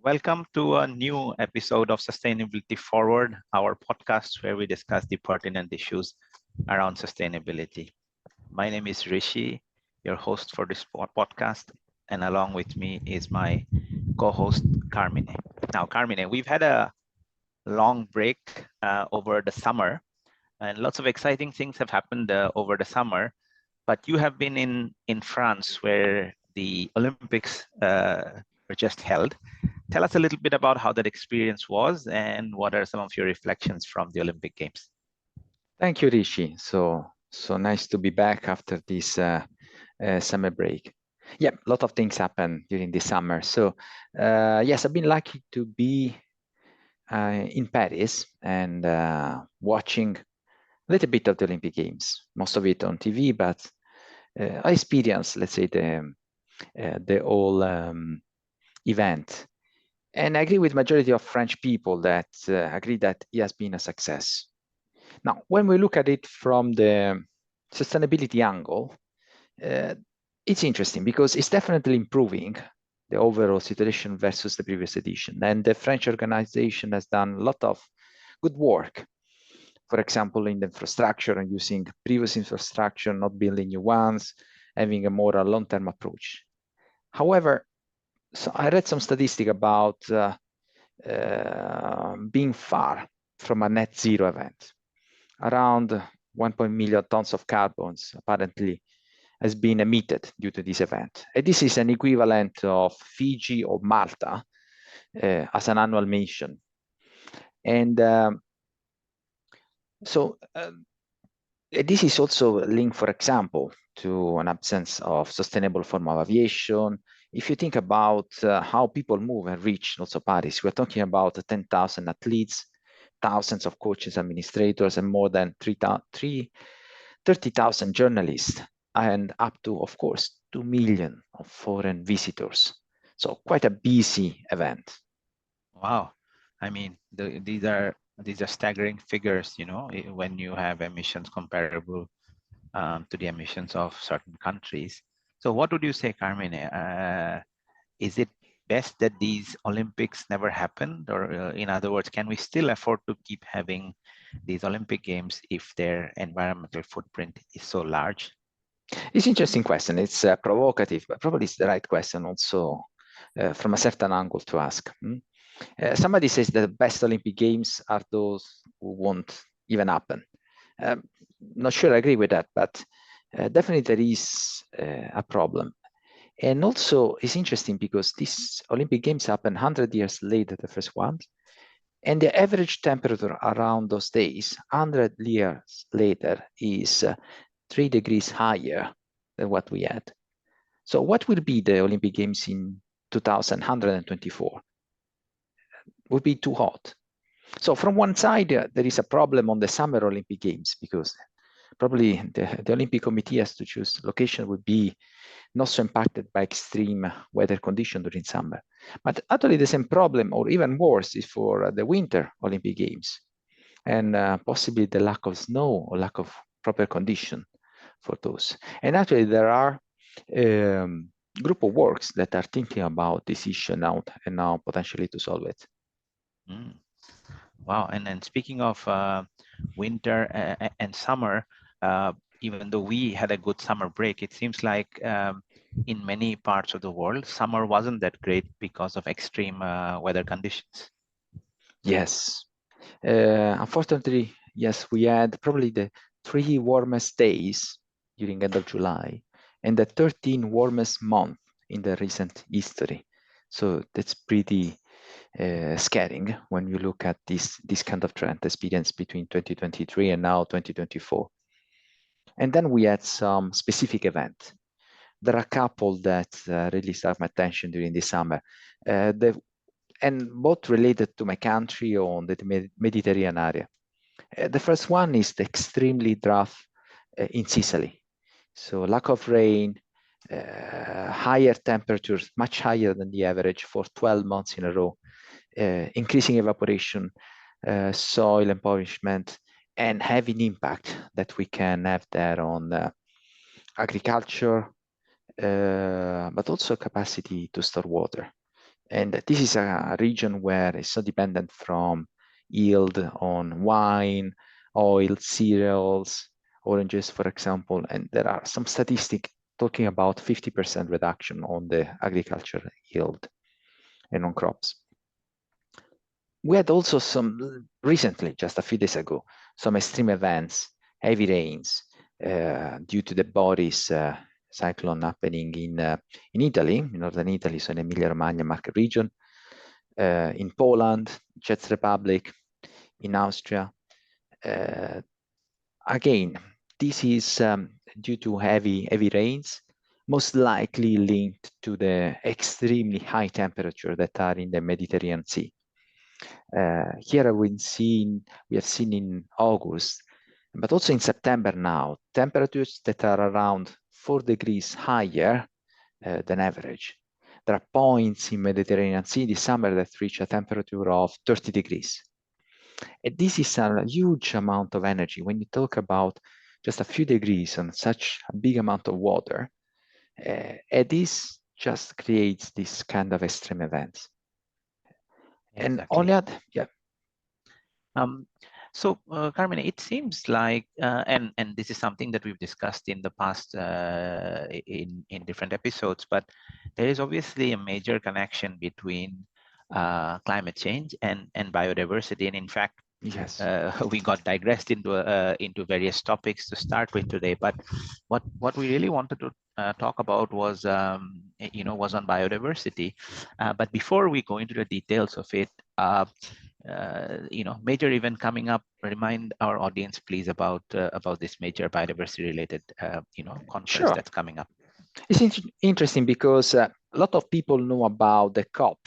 Welcome to a new episode of Sustainability Forward, our podcast where we discuss the pertinent issues around sustainability. My name is Rishi, your host for this podcast, and along with me is my co-host Carmine. Now, Carmine, we've had a long break over the summer, and lots of exciting things have happened over the summer. But you have been in France, where the Olympics were just held. Tell us a little bit about how that experience was and what are some of your reflections from the Olympic Games. Thank you, Rishi. So nice to be back after this summer break. Yeah, a lot of things happened during the summer. So yes, I've been lucky to be in Paris and watching a little bit of the Olympic Games, most of it on TV, but I experienced, let's say, the whole event. And I agree with majority of French people that agree that it has been a success. Now, when we look at it from the sustainability angle, it's interesting because it's definitely improving the overall situation versus the previous edition. And the French organization has done a lot of good work. For example, in the infrastructure and using previous infrastructure, not building new ones, having a more long-term approach. However, so I read some statistic about being far from a net zero event. Around 1 million tons of carbons apparently has been emitted due to this event. And this is an equivalent of Fiji or Malta as an annual mission. And this is also linked, for example, to an absence of sustainable form of aviation. If you think about how people move and reach also Paris, we're talking about 10,000 athletes, thousands of coaches, administrators, and more than 30,000 journalists, and up to, of course, 2 million of foreign visitors. So quite a busy event. Wow, I mean, these are staggering figures. When you have emissions comparable to the emissions of certain countries. So, what would you say, Carmine? Is it best that these Olympics never happened, or in other words, can we still afford to keep having these Olympic Games if their environmental footprint is so large? It's an interesting question. It's provocative, but probably it's the right question also from a certain angle to ask. Somebody says that the best Olympic Games are those who won't even happen. Not sure I agree with that, but definitely there is a problem. And also it's interesting because these Olympic Games happened 100 years later, the first one, and the average temperature around those days, 100 years later, is 3 degrees higher than what we had. So what will be the Olympic Games in 2124? Would be too hot. So from one side, there is a problem on the Summer Olympic Games because probably the Olympic Committee has to choose location would be not so impacted by extreme weather conditions during summer. But actually the same problem, or even worse, is for the Winter Olympic Games and possibly the lack of snow or lack of proper condition for those. And actually there are group of works that are thinking about this issue now and now potentially to solve it. Wow, and then speaking of winter and summer, even though we had a good summer break, it seems like in many parts of the world, summer wasn't that great because of extreme weather conditions. Yes, unfortunately, yes, we had probably the 3 warmest days during end of July and the 13 warmest month in the recent history. So that's pretty scaring when you look at this kind of trend experience between 2023 and now 2024. And then we had some specific events. There are a couple that really started my attention during the summer. And both related to my country or the Mediterranean area. The first one is the extremely drought in Sicily. So lack of rain, higher temperatures, much higher than the average for 12 months in a row, increasing evaporation, soil impoverishment, and having impact that we can have there on agriculture, but also capacity to store water. And this is a region where it's so dependent from yield on wine, oil, cereals, oranges, for example. And there are some statistics talking about 50% reduction on the agriculture yield and on crops. We had also some recently, just a few days ago, some extreme events, heavy rains due to the Boris cyclone happening in Italy, in northern Italy, so in Emilia-Romagna market region, in Poland, Czech Republic, in Austria. Again, this is due to heavy rains, most likely linked to the extremely high temperature that are in the Mediterranean Sea. Here we have seen in August, but also in September now, temperatures that are around 4 degrees higher than average. There are points in Mediterranean Sea this summer that reach a temperature of 30 degrees. And this is a huge amount of energy. When you talk about just a few degrees on such a big amount of water, and this just creates this kind of extreme events. And on Exactly. that, yeah. So, Carmen, it seems like, and this is something that we've discussed in the past in different episodes, but there is obviously a major connection between climate change and biodiversity. And in fact, Yes. we got digressed into various topics to start with today. But what we really wanted to talk about was was on biodiversity. But before we go into the details of it, major event coming up. Remind our audience, please, about this major biodiversity related conference Sure. that's coming up. It's interesting because a lot of people know about the COP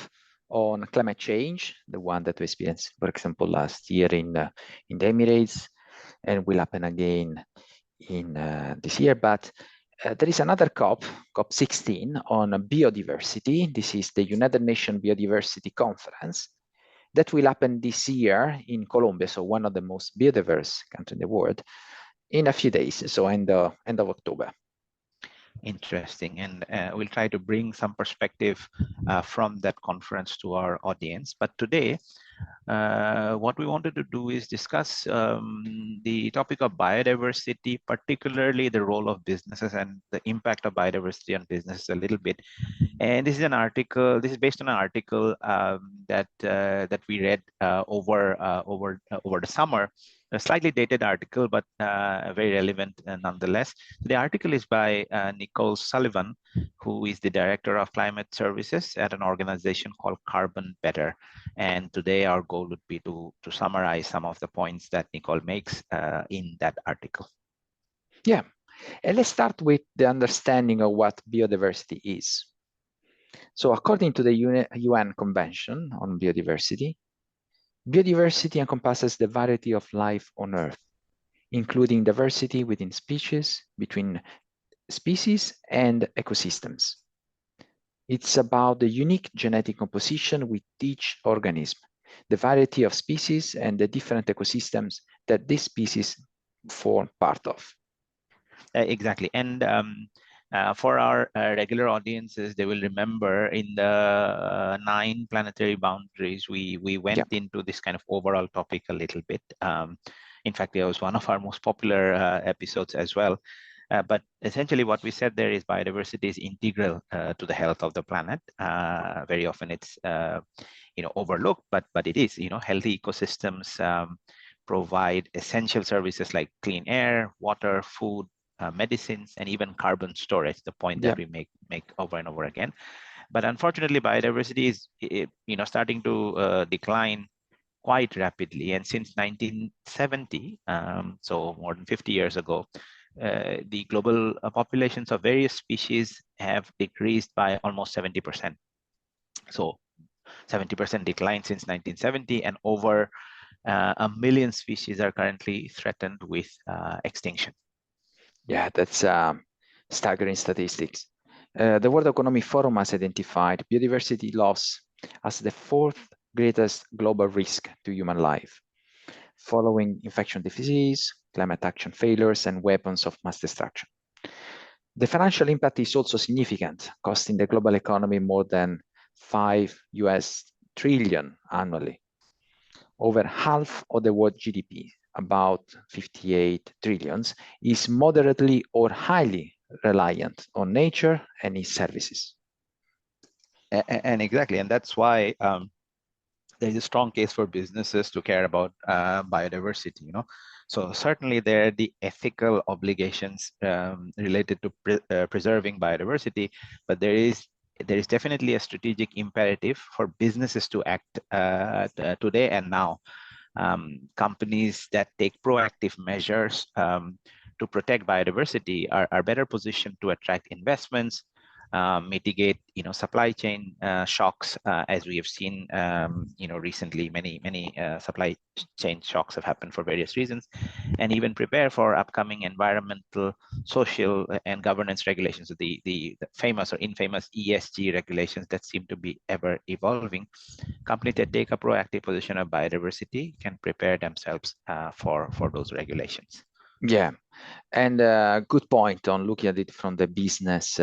on climate change, the one that we experienced, for example, last year in the Emirates, and will happen again in this year. But there is another COP, COP16, on biodiversity. This is the United Nations Biodiversity Conference that will happen this year in Colombia, so one of the most biodiverse countries in the world, in a few days, so end of October. Interesting, and we'll try to bring some perspective from that conference to our audience. But today, what we wanted to do is discuss the topic of biodiversity, particularly the role of businesses and the impact of biodiversity on businesses a little bit. And this is an article. This is based on an article that we read over the summer. A slightly dated article, but very relevant nonetheless. The article is by Nicole Sullivan, who is the Director of Climate Services at an organization called Carbon Better. And today our goal would be to summarize some of the points that Nicole makes in that article. Yeah, and let's start with the understanding of what biodiversity is. So according to the UN Convention on Biodiversity, biodiversity encompasses the variety of life on Earth, including diversity within species, between species, and ecosystems. It's about the unique genetic composition with each organism, the variety of species, and the different ecosystems that these species form part of. Exactly, and for our regular audiences, they will remember in the 9 planetary boundaries, we went into this kind of overall topic a little bit. In fact, it was one of our most popular episodes as well. But essentially what we said there is biodiversity is integral to the health of the planet. Very often it's overlooked, but it is. Healthy ecosystems provide essential services like clean air, water, food, medicines, and even carbon storage, the point that we make over and over again. But unfortunately, biodiversity is starting to decline quite rapidly. And since 1970, so more than 50 years ago, the global populations of various species have decreased by almost 70%. So 70% decline since 1970, and over 1 million species are currently threatened with extinction. Yeah, that's staggering statistics. The World Economic Forum has identified biodiversity loss as the 4th greatest global risk to human life, following infection disease, climate action failures, and weapons of mass destruction. The financial impact is also significant, costing the global economy more than 5 trillion annually. Over half of the world GDP, about 58 trillions, is moderately or highly reliant on nature and its services. And exactly, and that's why there's a strong case for businesses to care about biodiversity. So certainly there are the ethical obligations related to preserving biodiversity, but there is definitely a strategic imperative for businesses to act today and now. Companies that take proactive measures to protect biodiversity are better positioned to attract investments, mitigate supply chain shocks, as we have seen recently. Many supply chain shocks have happened for various reasons, and even prepare for upcoming environmental, social, and governance regulations, the famous or infamous ESG regulations that seem to be ever evolving. Companies that take a proactive position of biodiversity can prepare themselves for those regulations. Yeah, and good point on looking at it from the business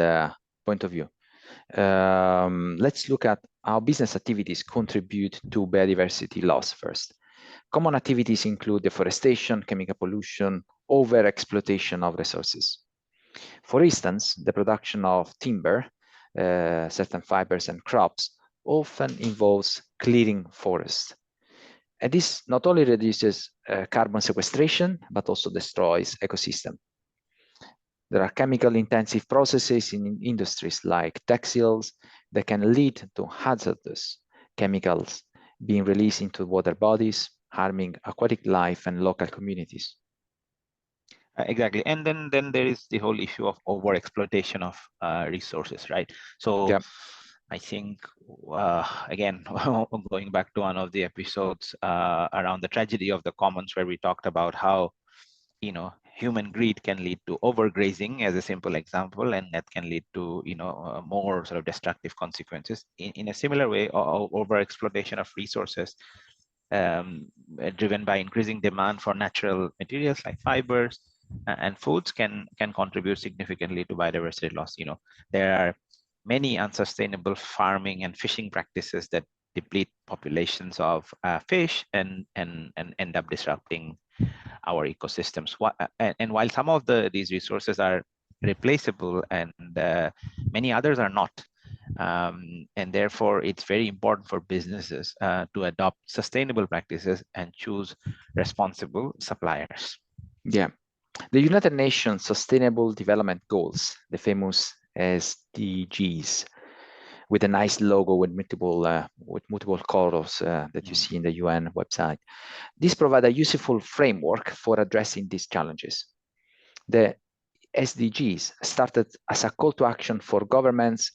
point of view. Let's look at how business activities contribute to biodiversity loss first. Common activities include deforestation, chemical pollution, over-exploitation of resources. For instance, the production of timber, certain fibers and crops, often involves clearing forests. And this not only reduces carbon sequestration, but also destroys ecosystem. There are chemical-intensive processes in industries like textiles that can lead to hazardous chemicals being released into water bodies, harming aquatic life and local communities. Exactly, and then there is the whole issue of over exploitation of resources, right? So Yeah. I think again, going back to one of the episodes around the tragedy of the commons, where we talked about how human greed can lead to overgrazing as a simple example, and that can lead to more sort of destructive consequences. In a similar way, over exploitation of resources driven by increasing demand for natural materials like fibers and foods can contribute significantly to biodiversity loss. There are many unsustainable farming and fishing practices that deplete populations of fish and end up disrupting our ecosystems. And while some of these resources are replaceable, and many others are not, and therefore it's very important for businesses to adopt sustainable practices and choose responsible suppliers. Yeah. The United Nations Sustainable Development Goals, the famous SDGs, with a nice logo with multiple colors that you see in the UN website. These provide a useful framework for addressing these challenges. The SDGs started as a call to action for governments,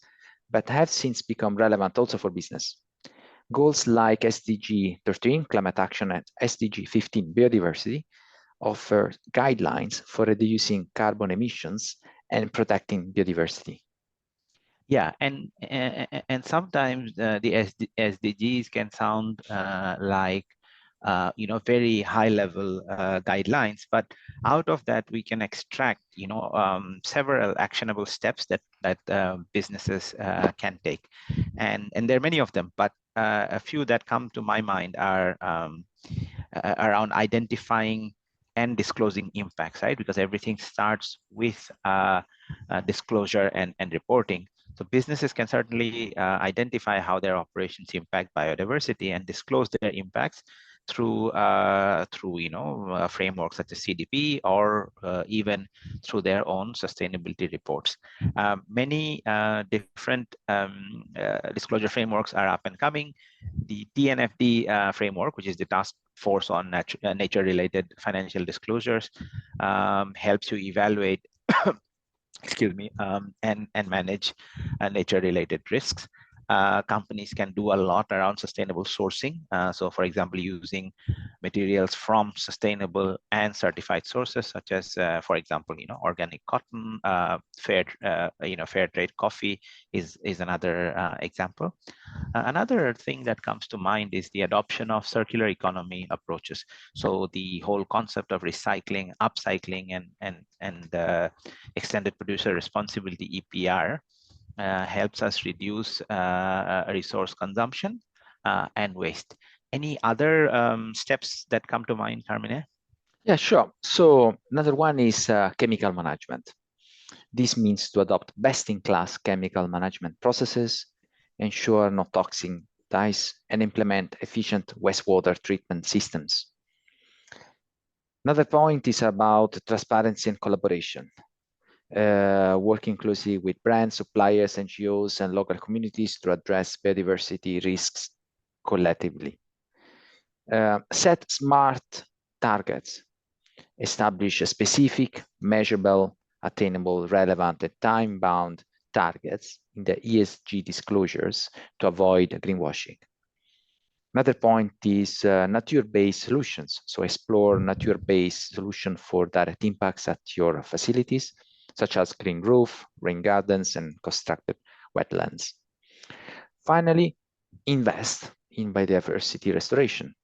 but have since become relevant also for business. Goals like SDG 13, climate action, and SDG 15, biodiversity, offer guidelines for reducing carbon emissions and protecting biodiversity. Yeah, and sometimes the SDGs can sound like very high level guidelines, but out of that we can extract several actionable steps that businesses can take, and there are many of them, but a few that come to my mind are around identifying and disclosing impacts, right? Because everything starts with disclosure and reporting. So businesses can certainly identify how their operations impact biodiversity and disclose their impacts through frameworks such as CDP, or even through their own sustainability reports. Many different disclosure frameworks are up and coming. The TNFD framework, which is the Task Force on Nature-related Financial Disclosures, helps you evaluate excuse me, and manage nature-related risks. Companies can do a lot around sustainable sourcing. So, for example, using materials from sustainable and certified sources, such as, for example, organic cotton, fair trade coffee is another example. Another thing that comes to mind is the adoption of circular economy approaches. So the whole concept of recycling, upcycling, and extended producer responsibility (EPR) helps us reduce resource consumption and waste. Any other steps that come to mind, Carmine? Yeah, sure. So another one is chemical management. This means to adopt best-in-class chemical management processes, ensure no toxic dyes, and implement efficient wastewater treatment systems. Another point is about transparency and collaboration. Working closely with brands, suppliers, NGOs, and local communities to address biodiversity risks collectively. Set smart targets. Establish a specific, measurable, attainable, relevant, and time-bound targets in the ESG disclosures to avoid greenwashing. Another point is nature-based solutions. So explore nature-based solutions for direct impacts at your facilities, such as green roof, rain gardens, and constructed wetlands. Finally, invest in biodiversity restoration.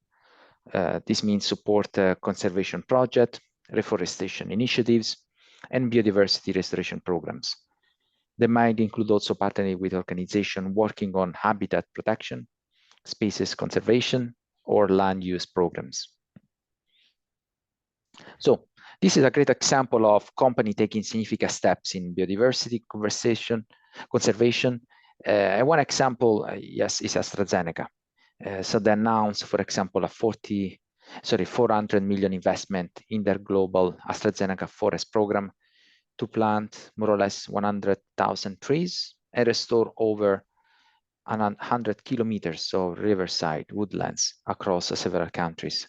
This means support conservation projects, reforestation initiatives, and biodiversity restoration programs. They might include also partnering with organizations working on habitat protection, species conservation, or land use programs. So this is a great example of company taking significant steps in biodiversity conservation. And one example, yes, is AstraZeneca. So they announced, for example, a 400 million investment in their global AstraZeneca forest program to plant more or less 100,000 trees and restore over 100 kilometers of riverside woodlands across several countries.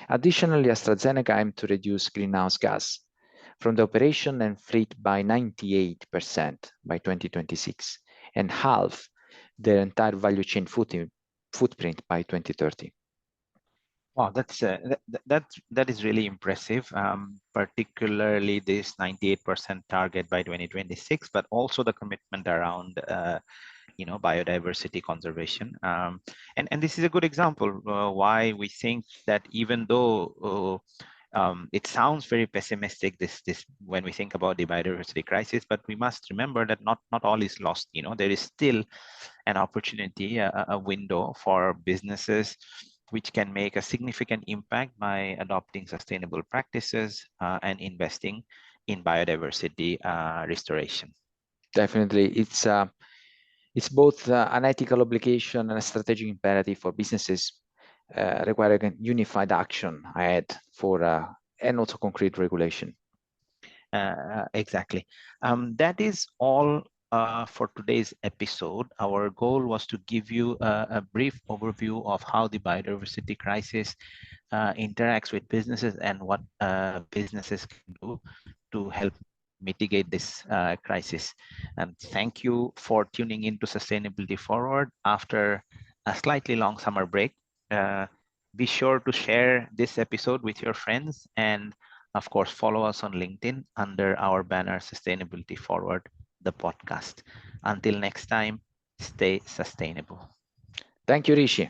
Additionally, AstraZeneca aimed to reduce greenhouse gas from the operation and fleet by 98% by 2026 and halve their entire value chain footprint by 2030. Wow, that is really impressive, particularly this 98% target by 2026, but also the commitment around biodiversity conservation. And this is a good example why we think that even though it sounds very pessimistic this when we think about the biodiversity crisis, but we must remember that not all is lost. There is still an opportunity, a window for businesses which can make a significant impact by adopting sustainable practices and investing in biodiversity restoration. Definitely, it's both an ethical obligation and a strategic imperative for businesses requiring unified action ahead for and also concrete regulation. Exactly. That is all for today's episode. Our goal was to give you a brief overview of how the biodiversity crisis interacts with businesses and what businesses can do to help mitigate this crisis. And thank you for tuning in to Sustainability Forward after a slightly long summer break. Be sure to share this episode with your friends, and of course, follow us on LinkedIn under our banner Sustainability Forward, the podcast. Until next time, stay sustainable. Thank you, Rishi.